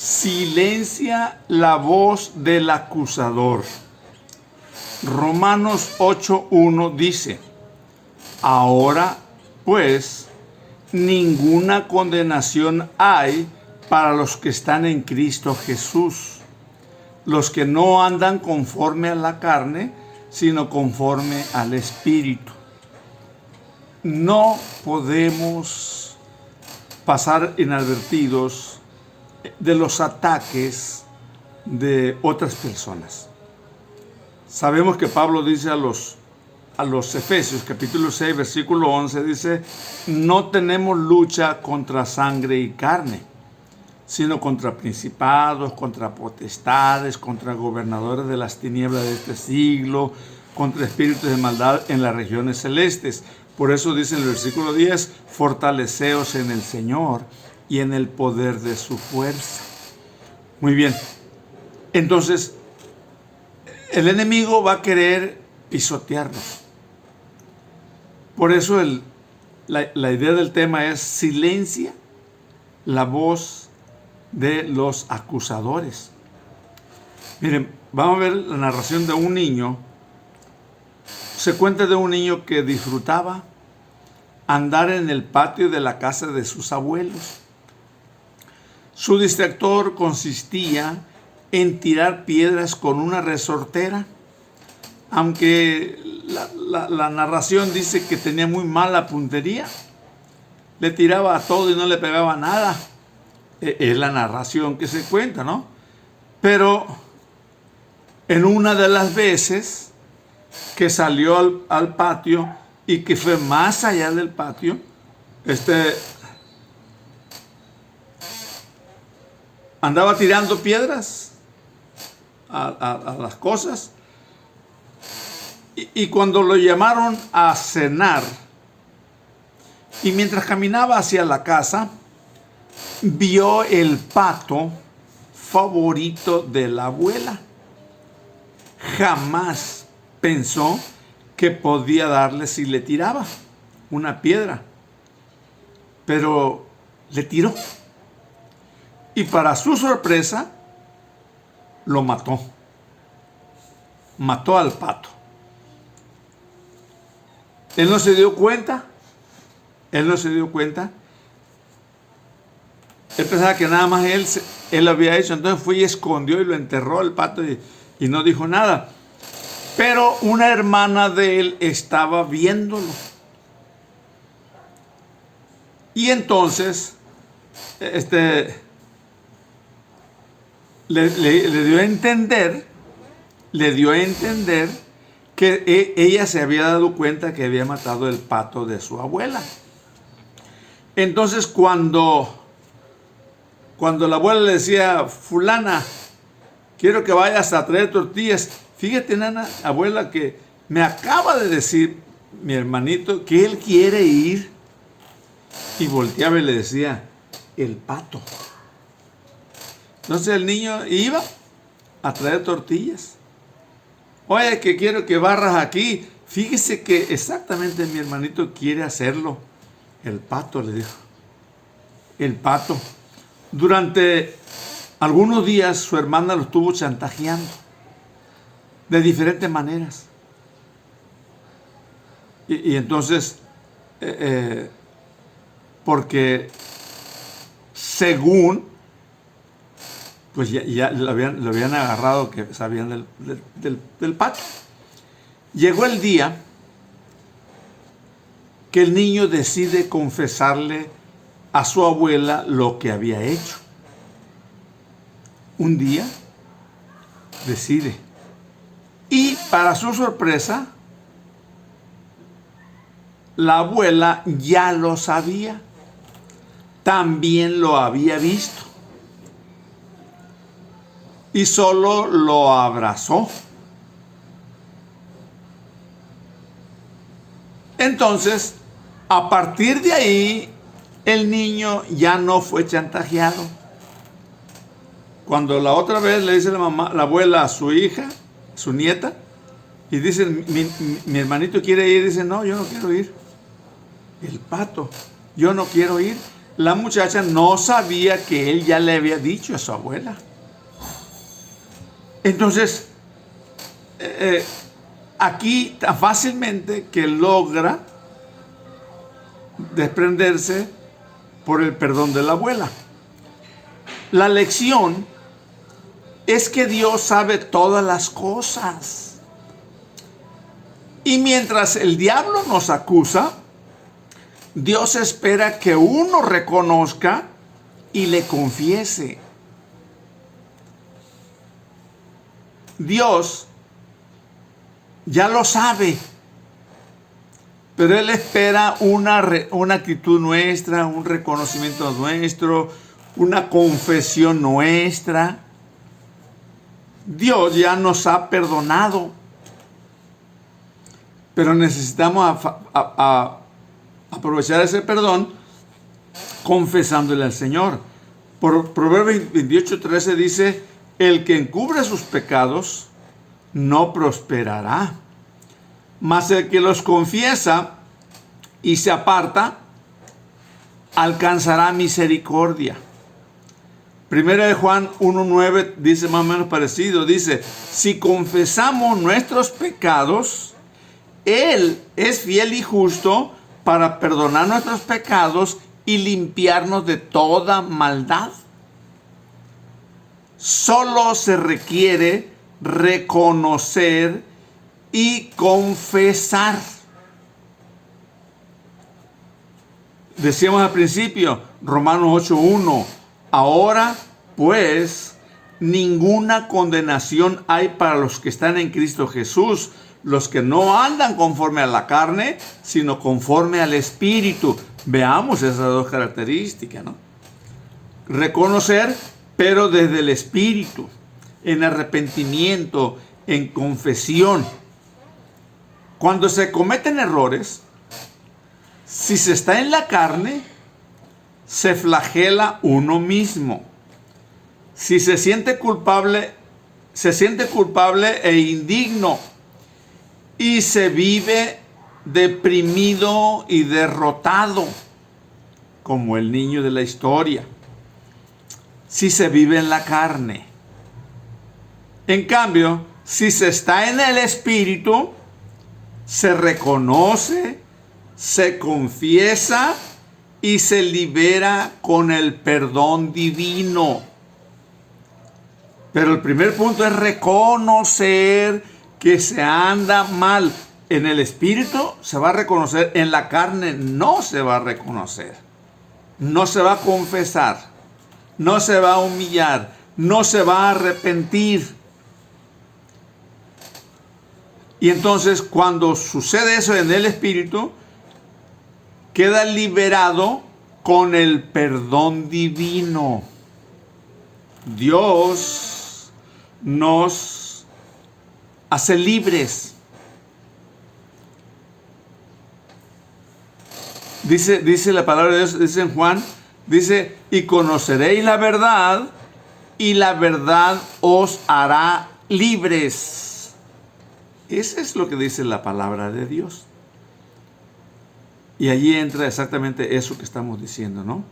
silencia la voz del acusador. Romanos 8:1 dice: ahora pues ninguna condenación hay para los que están en Cristo Jesús, los que no andan conforme a la carne, sino conforme al Espíritu. No podemos pasar inadvertidos de los ataques de otras personas. Sabemos que Pablo dice a los Efesios, capítulo 6, versículo 11, dice: no tenemos lucha contra sangre y carne, sino contra principados, contra potestades, contra gobernadores de las tinieblas de este siglo, contra espíritus de maldad en las regiones celestes. Por eso dice en el versículo 10: fortaleceos en el Señor y en el poder de su fuerza. Muy bien. Entonces, el enemigo va a querer pisotearnos. Por eso la idea del tema es: silencia la voz de los acusadores. Miren, vamos a ver la narración de un niño. Se cuenta de un niño que disfrutaba andar en el patio de la casa de sus abuelos. Su distractor consistía en tirar piedras con una resortera, aunque la narración dice que tenía muy mala puntería. Le tiraba a todo y no le pegaba nada. Es la narración que se cuenta, ¿no? Pero en una de las veces que salió al patio y que fue más allá del patio, andaba tirando piedras a las cosas. Y cuando lo llamaron a cenar, y mientras caminaba hacia la casa, vio el pato favorito de la abuela. Jamás pensó que podía darle si le tiraba una piedra, pero le tiró. Y para su sorpresa, lo mató. Mató al pato. Él no se dio cuenta. Él no se dio cuenta. Él pensaba que nada más él lo había hecho. Entonces fue y escondió y lo enterró el pato y no dijo nada. Pero una hermana de él estaba viéndolo. Y entonces le dio a entender que ella se había dado cuenta que había matado el pato de su abuela. Entonces cuando la abuela le decía: fulana, quiero que vayas a traer tortillas. Fíjate, nana, abuela, que me acaba de decir mi hermanito que él quiere ir. Y volteaba y le decía: el pato. Entonces el niño iba a traer tortillas. Oye, que quiero que barras aquí. Fíjese que exactamente mi hermanito quiere hacerlo. El pato, le dijo. El pato. Durante algunos días su hermana lo estuvo chantajeando de diferentes maneras. Y entonces, porque según, pues ya lo habían agarrado, que sabían del pato. Llegó el día que el niño decide confesarle a su abuela lo que había hecho. Un día decide. Y para su sorpresa, la abuela ya lo sabía. También lo había visto. Y solo lo abrazó. Entonces, a partir de ahí, el niño ya no fue chantajeado. Cuando la otra vez le dice la abuela a su hija, su nieta, y dice: mi hermanito quiere ir, dice: no, yo no quiero ir. El pato, yo no quiero ir. la muchacha no sabía que él ya le había dicho a su abuela. Entonces, aquí tan fácilmente que logra desprenderse por el perdón de la abuela. La lección es que Dios sabe todas las cosas. Y mientras el diablo nos acusa, Dios espera que uno reconozca y le confiese. Dios ya lo sabe, pero Él espera una actitud nuestra, un reconocimiento nuestro, una confesión nuestra. Dios ya nos ha perdonado, pero necesitamos aprovechar ese perdón confesándole al Señor. Por Proverbios 28:13 dice: el que encubre sus pecados no prosperará, mas el que los confiesa y se aparta alcanzará misericordia. Primera de Juan 1:9 dice más o menos parecido. Dice: si confesamos nuestros pecados, Él es fiel y justo para perdonar nuestros pecados y limpiarnos de toda maldad. Solo se requiere reconocer y confesar. Decíamos al principio, Romanos 8:1, ahora pues ninguna condenación hay para los que están en Cristo Jesús, los que no andan conforme a la carne, sino conforme al Espíritu. Veamos esas dos características, ¿no? Reconocer, pero desde el Espíritu, en arrepentimiento, en confesión. Cuando se cometen errores, si se está en la carne, se flagela uno mismo. Si se siente culpable e indigno y se vive deprimido y derrotado, como el niño de la historia. Si se vive en la carne. En cambio, si se está en el Espíritu, se reconoce, se confiesa y se libera con el perdón divino. Pero el primer punto es reconocer que se anda mal. En el Espíritu se va a reconocer, en la carne no se va a reconocer. No se va a confesar, no se va a humillar, no se va a arrepentir. Y entonces cuando sucede eso en el Espíritu, queda liberado con el perdón divino. Dios nos hace libres. Dice la palabra de Dios, dice en Juan, dice: y conoceréis la verdad, y la verdad os hará libres. Eso es lo que dice la palabra de Dios. Y allí entra exactamente eso que estamos diciendo, ¿no?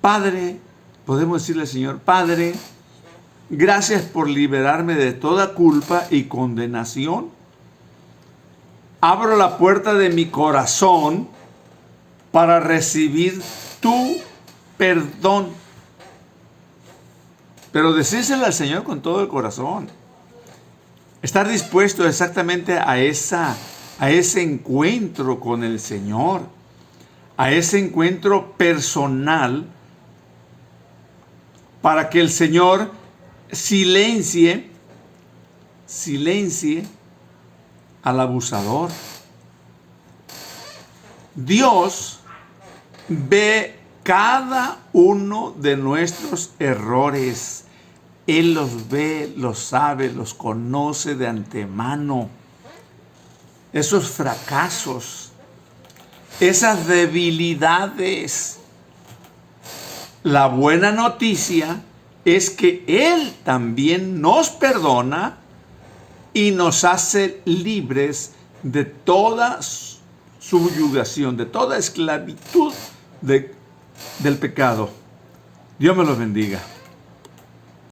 Padre, podemos decirle al Señor: Padre, gracias por liberarme de toda culpa y condenación. Abro la puerta de mi corazón para recibir tu perdón. Pero decírselo al Señor con todo el corazón. Estar dispuesto exactamente a ese encuentro con el Señor, a ese encuentro personal, para que el Señor silencie al abusador. Dios ve cada uno de nuestros errores. Él los ve, los sabe, los conoce de antemano. Esos fracasos, esas debilidades. La buena noticia es que Él también nos perdona y nos hace libres de toda subyugación, de toda esclavitud del pecado. Dios me los bendiga.